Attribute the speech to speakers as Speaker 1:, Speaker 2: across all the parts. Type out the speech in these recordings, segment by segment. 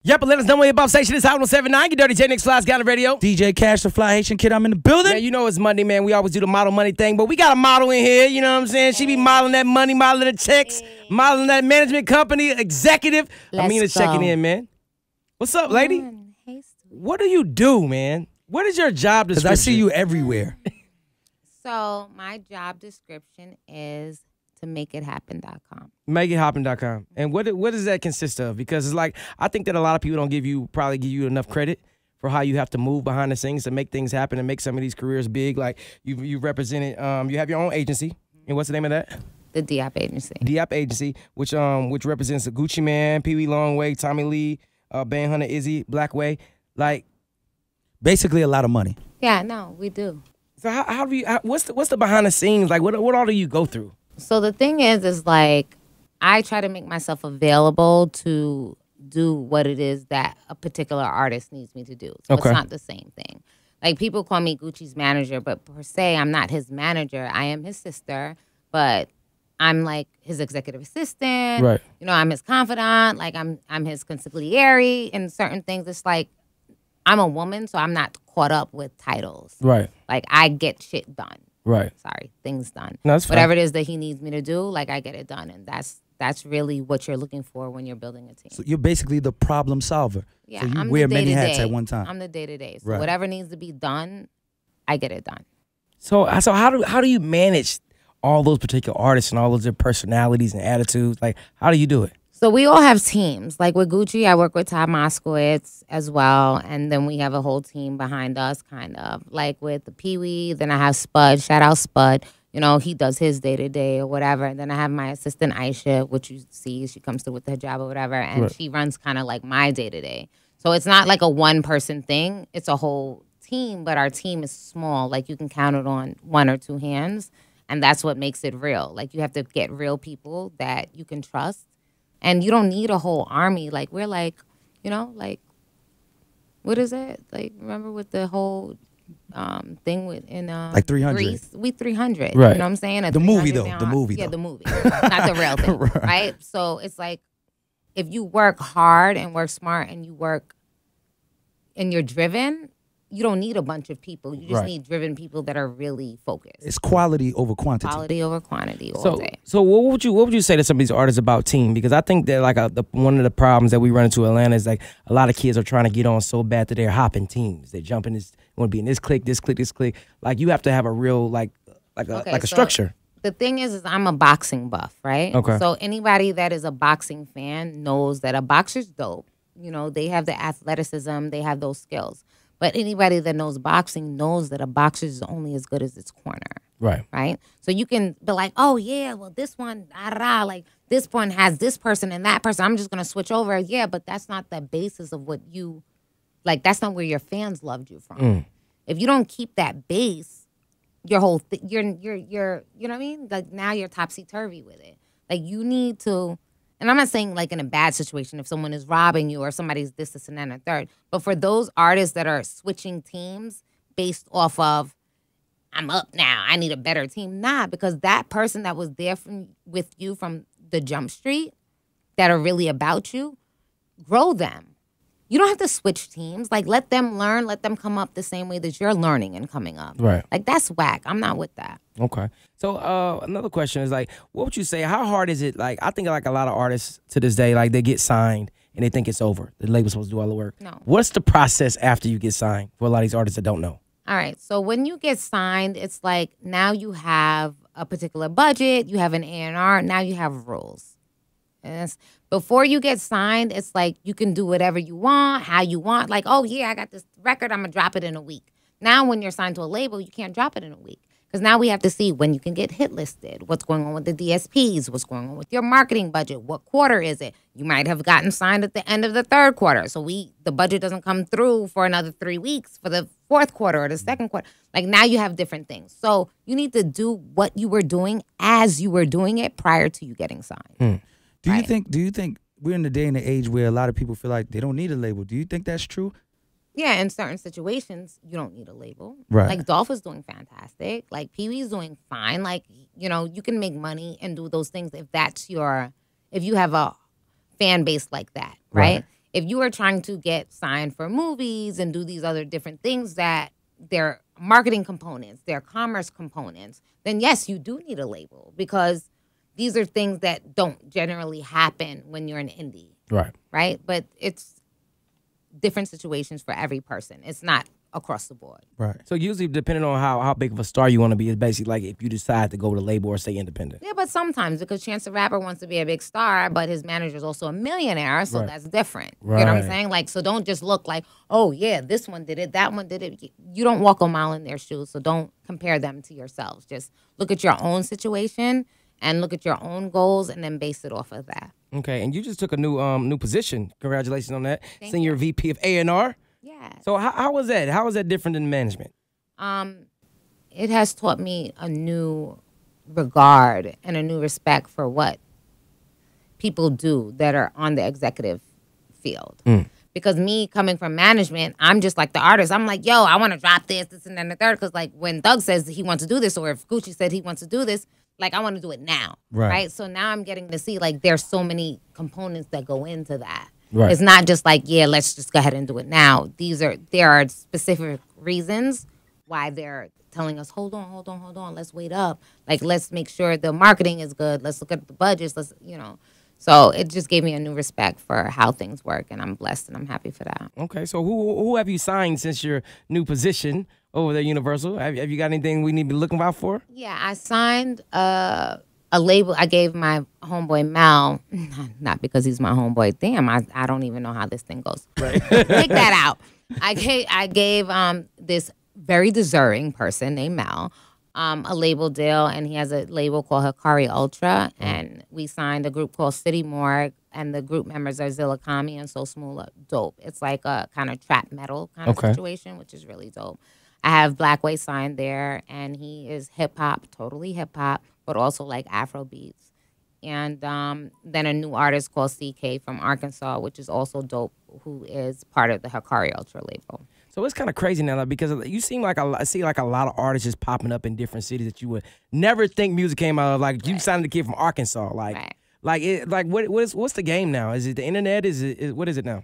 Speaker 1: Yep, but let us know what your Bob station is. Hot 107.9. Get Durtty J Nix Fly Scott Radio.
Speaker 2: DJ Cash, the Fly Haitian Kid. I'm in the building.
Speaker 1: Yeah, you know it's Monday, man. We always do the model money thing, but we got a model in here. You know what I'm saying? She be modeling that money, modeling the checks, modeling that management company executive. Amina's checking in, man. What's up, lady? What do you do, man? What is your job description?
Speaker 2: Because I see you everywhere.
Speaker 3: So my job description is to makeithappen.com.
Speaker 1: Makeithappen.com. And what does that consist of? Because it's like, I think that a lot of people don't probably give you enough credit for how you have to move behind the scenes to make things happen and make some of these careers big. Like you've represented, you have your own agency. And what's the name of that?
Speaker 3: The Diop Agency.
Speaker 1: Diop Agency, which represents the Gucci Man, Pee Wee Longway, Tommy Lee, Ben Hunter, Izzy, Blackway. Like,
Speaker 2: basically a lot of money.
Speaker 3: Yeah, no, we do.
Speaker 1: So how do you, what's the behind the scenes? Like, what all do you go through?
Speaker 3: So the thing is like, I try to make myself available to do what it is that a particular artist needs me to do. So It's not the same thing. Like, people call me Gucci's manager, but per se, I'm not his manager. I am his sister, but I'm like his executive assistant.
Speaker 1: Right.
Speaker 3: You know, I'm his confidant. Like, I'm his consigliere in certain things. It's like, I'm a woman, so I'm not caught up with titles.
Speaker 1: Right.
Speaker 3: Like, I get shit done.
Speaker 1: Right.
Speaker 3: Sorry, things done.
Speaker 1: No, that's fine.
Speaker 3: Whatever it is that he needs me to do, like, I get it done. And that's really what you're looking for when you're building a team.
Speaker 2: So you're basically the problem solver.
Speaker 3: Yeah,
Speaker 2: so you
Speaker 3: I'm
Speaker 2: wear
Speaker 3: the
Speaker 2: many
Speaker 3: day-to-day.
Speaker 2: hats at one time.
Speaker 3: I'm the day-to-day. So
Speaker 2: Right.
Speaker 3: whatever needs to be done, I get it done.
Speaker 1: So how do you manage all those particular artists and all those their personalities and attitudes? Like, how do you do it?
Speaker 3: So we all have teams. Like with Gucci, I work with Todd Moskowitz as well. And then we have a whole team behind us, kind of. Like with the Pee Wee, then I have Spud. Shout out Spud. You know, he does his day-to-day or whatever. And then I have my assistant Aisha, which you see, she comes through with her job or whatever. And she runs kind of like my day-to-day. So it's not like a one-person thing. It's a whole team, but our team is small. Like, you can count it on one or two hands. And that's what makes it real. Like, you have to get real people that you can trust. And you don't need a whole army. Like, we're like, you know, like, what is it? Like, remember with the whole thing in
Speaker 2: like 300.
Speaker 3: Greece? We 300.
Speaker 1: Right.
Speaker 3: You know what I'm saying?
Speaker 2: The movie, though. The movie,
Speaker 3: Yeah,
Speaker 2: though.
Speaker 3: the movie. Not the real thing, right? So it's like, if you work hard and work smart and you work and you're driven, you don't need a bunch of people. You just need driven people that are really focused.
Speaker 2: It's quality over quantity.
Speaker 3: Quality over quantity all day.
Speaker 1: So what would you say to some of these artists about team? Because I think that like one of the problems that we run into in Atlanta is like a lot of kids are trying to get on so bad that they're hopping teams. They jump in this, want to be in this clique, this clique, this clique. Like, you have to have a real like a structure.
Speaker 3: The thing is I'm a boxing buff, right?
Speaker 1: Okay.
Speaker 3: So anybody that is a boxing fan knows that a boxer's dope. You know, they have the athleticism, they have those skills. But anybody that knows boxing knows that a boxer is only as good as its corner.
Speaker 1: Right.
Speaker 3: Right? So you can be like, oh, yeah, well, this one, like, this one has this person and that person. I'm just going to switch over. Yeah, but that's not the basis of what you, like, that's not where your fans loved you from. If you don't keep that base, your whole thing, you're, you know what I mean? Like, now you're topsy-turvy with it. Like, you need to, and I'm not saying like in a bad situation if someone is robbing you or somebody's this, and then a third. But for those artists that are switching teams based off of, I'm up now, I need a better team. Nah, because that person that was there with you from the jump street that are really about you, grow them. You don't have to switch teams. Like, let them learn, let them come up the same way that you're learning and coming up.
Speaker 1: Right.
Speaker 3: Like, that's whack. I'm not with that.
Speaker 1: Okay. So another question is like, what would you say? How hard is it? Like, I think like a lot of artists to this day, like they get signed and they think it's over. The label's supposed to do all the work.
Speaker 3: No.
Speaker 1: What's the process after you get signed for a lot of these artists that don't know?
Speaker 3: All right. So when you get signed, it's like now you have a particular budget, you have an A&R, now you have rules. And before you get signed, it's like you can do whatever you want, how you want. Like, oh, yeah, I got this record, I'm going to drop it in a week. Now when you're signed to a label, you can't drop it in a week. Because now we have to see when you can get hit listed, what's going on with the DSPs, what's going on with your marketing budget, what quarter is it? You might have gotten signed at the end of the third quarter. So the budget doesn't come through for another 3 weeks for the fourth quarter or the second quarter. Like, now you have different things. So you need to do what you were doing as you were doing it prior to you getting signed.
Speaker 2: Do you think we're in the day and the age where a lot of people feel like they don't need a label? Do you think that's true?
Speaker 3: Yeah, in certain situations, you don't need a label.
Speaker 2: Right.
Speaker 3: Like, Dolph is doing fantastic. Like, Pee Wee's doing fine. Like, you know, you can make money and do those things if you have a fan base like that, right? if you are trying to get signed for movies and do these other different things that they're marketing components, they're commerce components, then yes, you do need a label because these are things that don't generally happen when you're an indie. Right? But it's different situations for every person. It's not across the board.
Speaker 2: Right.
Speaker 1: So usually depending on how big of a star you want to be, is basically like if you decide to go with a label or stay independent.
Speaker 3: Yeah, but sometimes because Chance the Rapper wants to be a big star, but his manager's also a millionaire, so that's different. You know what I'm saying? Like, so don't just look like, oh yeah, this one did it, that one did it. You don't walk a mile in their shoes, so don't compare them to yourselves. Just look at your own situation and look at your own goals and then base it off of that.
Speaker 1: Okay, and you just took a new position. Congratulations on that.
Speaker 3: Thank
Speaker 1: Senior
Speaker 3: you.
Speaker 1: VP of A&R.
Speaker 3: Yeah.
Speaker 1: So how was that? How was that different than management?
Speaker 3: It has taught me a new regard and a new respect for what people do that are on the executive field. Because me coming from management, I'm just like the artist. I'm like, yo, I want to drop this, and then the third. Because like when Doug says he wants to do this, or if Gucci said he wants to do this, like I want to do it now, right? So now I'm getting to see like there's so many components that go into that. Right. It's not just like, yeah, let's just go ahead and do it now. There are specific reasons why they're telling us, hold on, let's wait up. Like, let's make sure the marketing is good. Let's look at the budgets. So it just gave me a new respect for how things work, and I'm blessed and I'm happy for that.
Speaker 1: Okay, so who have you signed since your new position over there at Universal? Have you got anything we need to be looking out for?
Speaker 3: Yeah, I signed a label. I gave my homeboy Mal, not because he's my homeboy. Damn, I don't even know how this thing goes. Right. Take that out. I gave this very deserving person named Mal a label deal, and he has a label called Hikari Ultra, and we signed a group called City Morgue, and the group members are Zilla Kami and So Smooth Dope. It's like a kind of trap metal kind of situation, which is really dope. I have Blackway signed there, and he is hip-hop, totally hip-hop, but also like Afro beats. And then a new artist called CK from Arkansas, which is also dope, who is part of the Hikari Ultra label.
Speaker 1: So it's kind of crazy now because you seem like I see like a lot of artists just popping up in different cities that you would never think music came out of. Like you signed a kid from Arkansas. What's the game now? Is it the internet? What is it now?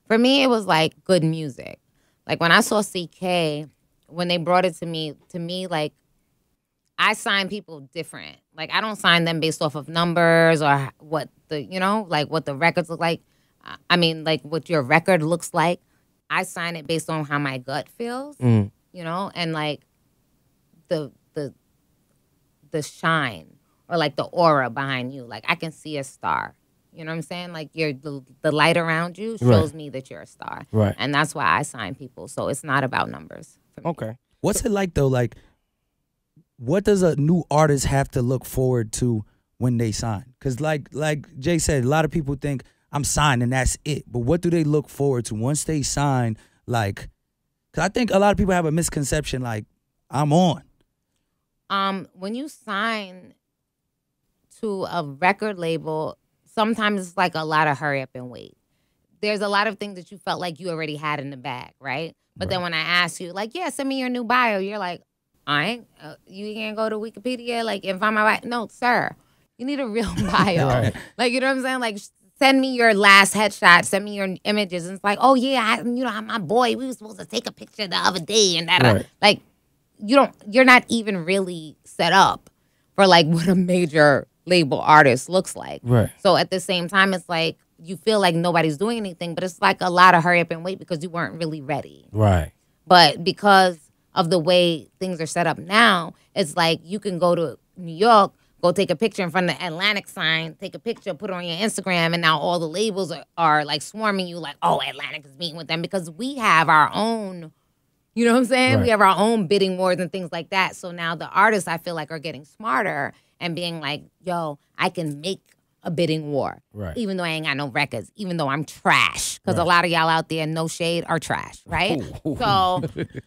Speaker 3: For me, it was like good music. Like when I saw CK, when they brought it to me, like I sign people different. Like I don't sign them based off of numbers or what what the records look like. I mean, like what your record looks like. I sign it based on how my gut feels, and like the shine or like the aura behind you. Like I can see a star. You know what I'm saying? Like the light around you shows me that you're a star. Right. And that's why I sign people. So it's not about numbers.
Speaker 1: Okay.
Speaker 2: What's it like though? Like, what does a new artist have to look forward to when they sign? Because like Jay said, a lot of people think I'm signed and that's it. But what do they look forward to once they sign? Like, because I think a lot of people have a misconception like, I'm on.
Speaker 3: When you sign to a record label, sometimes it's like a lot of hurry up and wait. There's a lot of things that you felt like you already had in the bag, right? But then when I ask you, like, yeah, send me your new bio, you're like, I ain't, you can't go to Wikipedia, like, and find my bio. No, sir, you need a real bio. Like, you know what I'm saying? Like, send me your last headshot. Send me your images. And it's like, oh, yeah, my boy, we were supposed to take a picture the other day. And that, like, you're not even really set up for, like, what a major label artist looks like. Right. So at the same time, it's like, you feel like nobody's doing anything, but it's like a lot of hurry up and wait because you weren't really ready. Right. But because of the way things are set up now, it's like you can go to New York, go take a picture in front of the Atlantic sign, take a picture, put it on your Instagram, and now all the labels are like swarming you like, oh, Atlantic is meeting with them because we have our own, you know what I'm saying? Right. We have our own bidding wars and things like that. So now the artists, I feel like, are getting smarter and being like, yo, I can make a bidding war, even though I ain't got no records, even though I'm trash. Because a lot of y'all out there, no shade, are trash, right? So,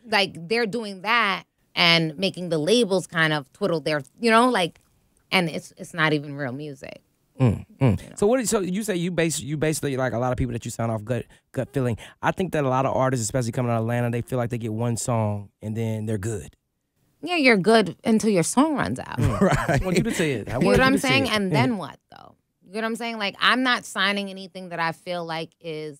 Speaker 3: like, they're doing that and making the labels kind of twiddle their, and it's not even real music.
Speaker 1: So so you say you basically like a lot of people that you sound off gut feeling. I think that a lot of artists, especially coming out of Atlanta, they feel like they get one song and then they're good.
Speaker 3: Yeah, you're good until your song runs out.
Speaker 1: I want you to say it.
Speaker 3: You know what I'm saying? And then what, though? You know what I'm saying? Like, I'm not signing anything that I feel like is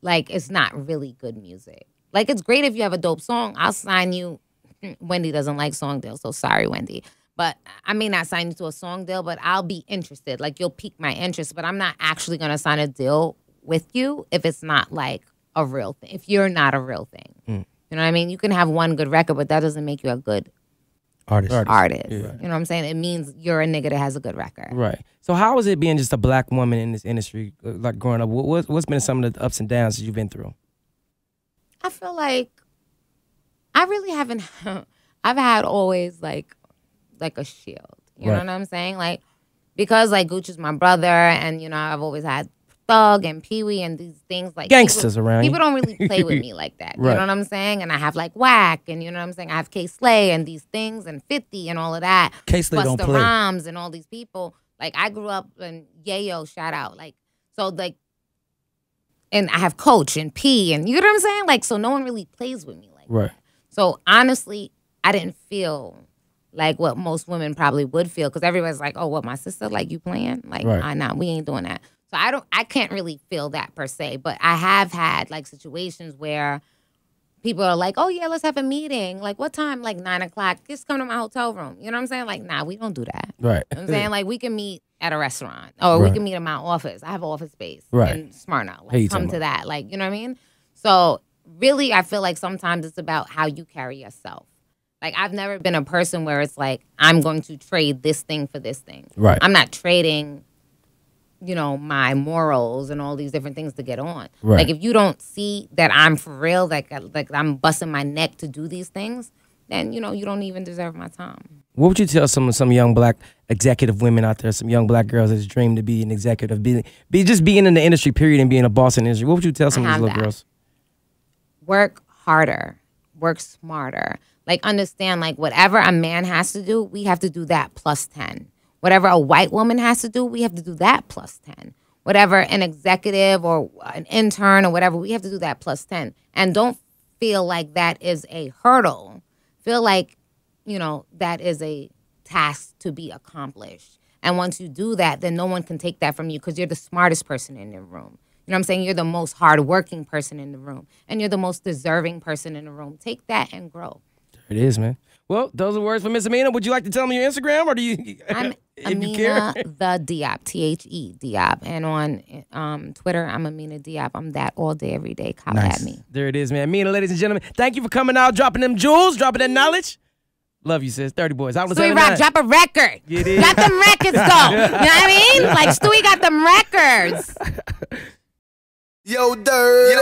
Speaker 3: like it's not really good music. Like it's great if you have a dope song. I'll sign you. Wendy doesn't like song deals, so sorry, Wendy. But I may not sign you to a song deal, but I'll be interested. Like you'll pique my interest, but I'm not actually gonna sign a deal with you if it's not like a real thing. If you're not a real thing, you know what I mean. You can have one good record, but that doesn't make you a good artist. Yeah. You know what I'm saying? It means you're a nigga that has a good record.
Speaker 1: Right. So how is it being just a black woman in this industry, like growing up? What's been some of the ups and downs that you've been through?
Speaker 3: I feel like I really haven't. I've had always like a shield. You know what I'm saying? Like because like Gucci's my brother, and you know I've always had Thug and Pee Wee and these things like
Speaker 1: gangsters around.
Speaker 3: People don't really play with me like that. You know what I'm saying? And I have like Whack, and you know what I'm saying. I have K Slay and these things and 50 and all of that.
Speaker 2: K Slay don't play.
Speaker 3: Rhymes and all these people. Like I grew up in Yayo, shout out. Like so like, and I have Coach and P and you know what I'm saying. Like so no one really plays with me like that. So honestly, I didn't feel like what most women probably would feel because everybody's like, oh, what my sister like you playing? Like nah, we ain't doing that. So I can't really feel that per se, but I have had like situations where people are like, oh yeah, let's have a meeting. Like what time? Like 9 o'clock. Just come to my hotel room. You know what I'm saying? Like, nah, we don't do that.
Speaker 1: Right.
Speaker 3: You know what I'm saying? Like we can meet at a restaurant or we can meet in my office. I have an office space in Smyrna. Like come to that. Like, you know what I mean? So really, I feel like sometimes it's about how you carry yourself. Like I've never been a person where it's like, I'm going to trade this thing for this thing.
Speaker 1: Right.
Speaker 3: I'm not trading you know, my morals and all these different things to get on.
Speaker 1: Right.
Speaker 3: Like if you don't see that I'm for real, like I'm busting my neck to do these things, then you know you don't even deserve my time.
Speaker 1: What would you tell some young black executive women out there, some young black girls that dream to be an executive, be just being in the industry, period, and being a boss in the industry? What would you tell some of these little girls?
Speaker 3: Work harder, work smarter. Like understand, like whatever a man has to do, we have to do that plus 10. Whatever a white woman has to do, we have to do that plus 10. Whatever an executive or an intern or whatever, we have to do that plus 10. And don't feel like that is a hurdle. Feel like, you know, that is a task to be accomplished. And once you do that, then no one can take that from you because you're the smartest person in the room. You know what I'm saying? You're the most hardworking person in the room. And you're the most deserving person in the room. Take that and grow.
Speaker 1: There it is, man. Well, those are words from Miss Amina. Would you like to tell me your Instagram, or do you?
Speaker 3: I'm Amina the Diop, THE Diop, and on Twitter I'm Amina Diop. I'm that all day, every day. Call at me.
Speaker 1: There it is, man. Amina, ladies and gentlemen, thank you for coming out, dropping them jewels, dropping that knowledge. Love you, sis. Dirty Boys.
Speaker 3: Stewie Rock, drop a record.
Speaker 1: It is.
Speaker 3: Got them records though. You know what I mean? Like Stewie got them records.
Speaker 4: Yo, Durtty.